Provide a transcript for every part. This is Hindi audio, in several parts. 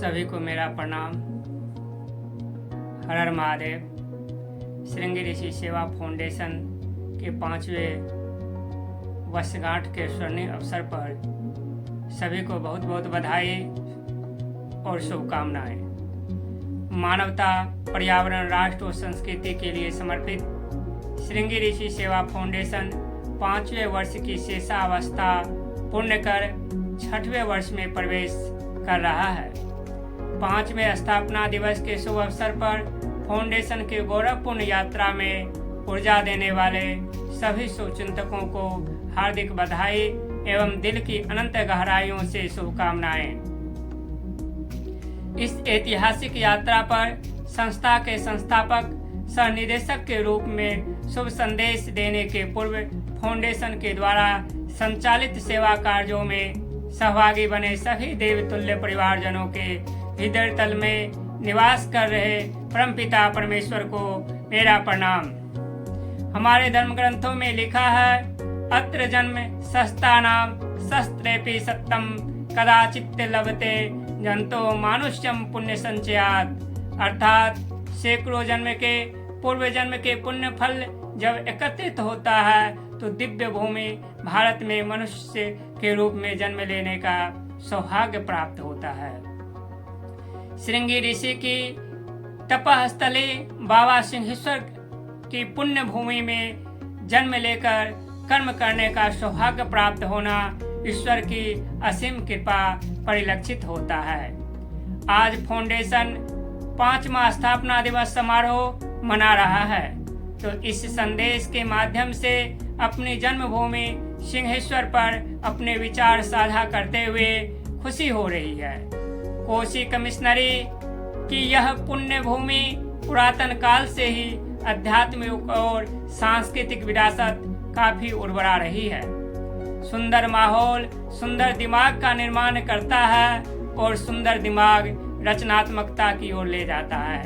सभी को मेरा प्रणाम। हर हर महादेव। श्रृंगी ऋषि सेवा फाउंडेशन के 5वें वर्षगांठ के स्वर्णिम अवसर पर सभी को बहुत बहुत बधाई और शुभकामनाएं। मानवता, पर्यावरण, राष्ट्र और संस्कृति के लिए समर्पित श्रृंगी ऋषि सेवा फाउंडेशन 5वें वर्ष की शेषावस्था पूर्ण कर 6वें वर्ष में प्रवेश कर रहा है। 5वें स्थापना दिवस के शुभ अवसर पर फाउंडेशन की गौरवपूर्ण यात्रा में ऊर्जा देने वाले सभी शुभचिंतकों को हार्दिक बधाई एवं दिल की अनंत गहराइयों से शुभकामनाएं। इस ऐतिहासिक यात्रा पर संस्था के संस्थापक सह निदेशक के रूप में शुभ संदेश देने के पूर्व फाउंडेशन के द्वारा संचालित सेवा कार्यों में सहभागी बने सभी देवतुल्य परिवारजनों के हृदय तल में निवास कर रहे परमपिता परमेश्वर को मेरा प्रणाम। हमारे धर्म ग्रंथों में लिखा है, अत्र जन्म सस्तानाम शस्त्रेपि सत्यम कदाचित् लभते जंतो मानुष्यम पुण्य संचयात। अर्थात सैकड़ों जन्म के पूर्व जन्म के पुण्य फल जब एकत्रित होता है तो दिव्य भूमि भारत में मनुष्य के रूप में जन्म लेने का सौभाग्य प्राप्त होता है। श्रृंगी ऋषि की तपस्थली बाबा सिंहेश्वर की पुण्य भूमि में जन्म लेकर कर्म करने का सौभाग्य प्राप्त होना ईश्वर की असीम कृपा परिलक्षित होता है। आज फाउंडेशन 5वां स्थापना दिवस समारोह मना रहा है, तो इस संदेश के माध्यम से अपनी जन्मभूमि सिंहेश्वर पर अपने विचार साझा करते हुए खुशी हो रही है। कोसी कमिश्नरी की यह पुण्य भूमि पुरातन काल से ही आध्यात्मिक और सांस्कृतिक विरासत काफी उर्वरा रही है। सुंदर माहौल सुंदर दिमाग का निर्माण करता है और सुंदर दिमाग रचनात्मकता की ओर ले जाता है।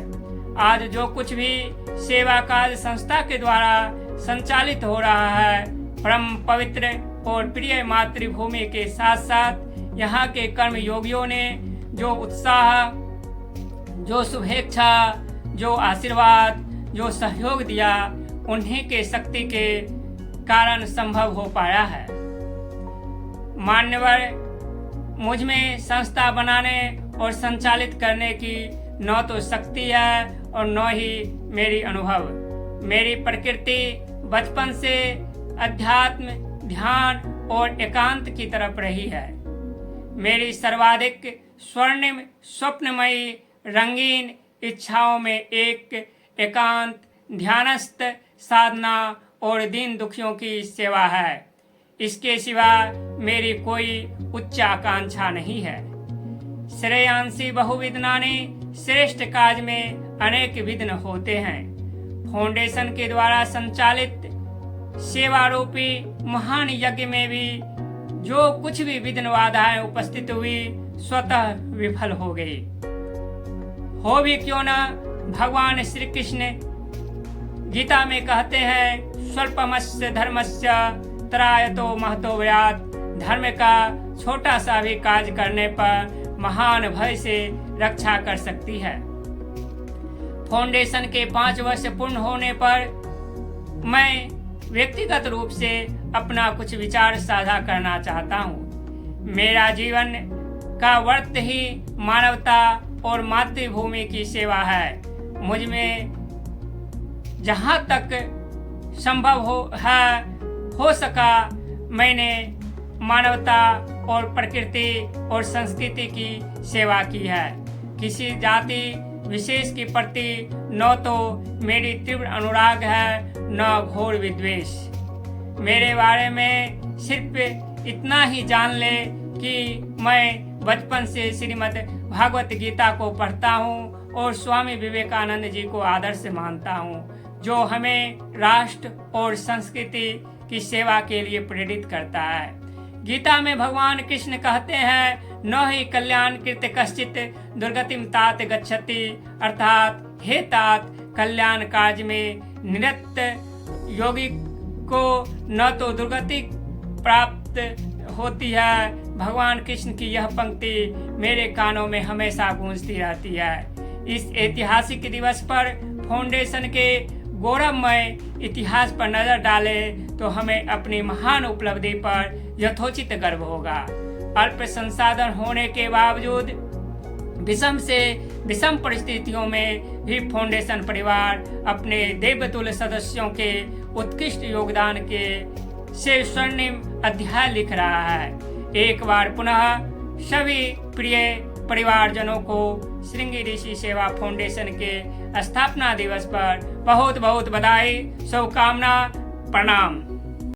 आज जो कुछ भी सेवा कार्य संस्था के द्वारा संचालित हो रहा है, परम पवित्र और प्रिय मातृभूमि के साथ साथ यहाँ के कर्म योगियों ने जो उत्साह, जो शुभेच्छा, जो आशीर्वाद, जो सहयोग दिया, उन्हीं के शक्ति के कारण संभव हो पाया है। मान्यवर, मुझ में संस्था बनाने और संचालित करने की न तो शक्ति है और न ही मेरी अनुभव। मेरी प्रकृति बचपन से अध्यात्म, ध्यान और एकांत की तरफ रही है। मेरी सर्वाधिक स्वर्णिम, स्वप्नमयी, रंगीन इच्छाओं में एक एकांत, ध्यानस्थ, साधना और दीन दुखियों की सेवा है। इसके सिवा मेरी कोई उच्च आकांक्षा नहीं है। श्रेयांसी बहुविधनानि, श्रेष्ठ काज में अनेक विघ्न होते हैं। फाउंडेशन के द्वारा संचालित सेवा रूपी महान यज्ञ में भी जो कुछ भी विघ्न बाधाएं उपस्थित हुई स्वतः विफल हो गई। हो भी क्यों न, भगवान श्री कृष्ण गीता में कहते हैं, स्वल्पमस्य धर्मस्य त्रायतो महतो भयात्। धर्म का छोटा सा भी कार्य करने पर महान भय से रक्षा कर सकती है। फाउंडेशन के 5 वर्ष पूर्ण होने पर मैं व्यक्तिगत रूप से अपना कुछ विचार साझा करना चाहता हूँ। मेरा जीवन का व्रत ही मानवता और मातृभूमि की सेवा है। मुझ में जहाँ तक संभव हो सका मैंने मानवता और प्रकृति और संस्कृति की सेवा की है। किसी जाति विशेष के प्रति न तो मेरी तीव्र अनुराग है न घोर विद्वेष। मेरे बारे में सिर्फ इतना ही जान ले कि मैं बचपन से श्रीमद् भागवत गीता को पढ़ता हूँ और स्वामी विवेकानंद जी को आदर्श मानता हूँ, जो हमें राष्ट्र और संस्कृति की सेवा के लिए प्रेरित करता है। गीता में भगवान कृष्ण कहते हैं, न ही कल्याण कृत कश्चित दुर्गतिम तात गच्छति। अर्थात हे तात, कल्याण कार्य में निरत योगी को न तो दुर्गति प्राप्त होती है, भगवान कृष्ण की यह पंक्ति मेरे कानों में हमेशा गूंजती रहती है। इस ऐतिहासिक दिवस पर फाउंडेशन के गौरवमय इतिहास पर नजर डालें तो हमें अपनी महान उपलब्धि पर यथोचित गर्व होगा। अल्प संसाधन होने के बावजूद विषम से विषम परिस्थितियों में भी फाउंडेशन परिवार अपने देवतुल्य सदस्यों के उत्कृष्ट योगदान के से स्वर्णिम अध्याय लिख रहा है। एक बार पुनः सभी प्रिय परिवारजनों को श्रृंगी ऋषि सेवा फाउंडेशन के स्थापना दिवस पर बहुत बहुत बधाई, शुभकामना, प्रणाम।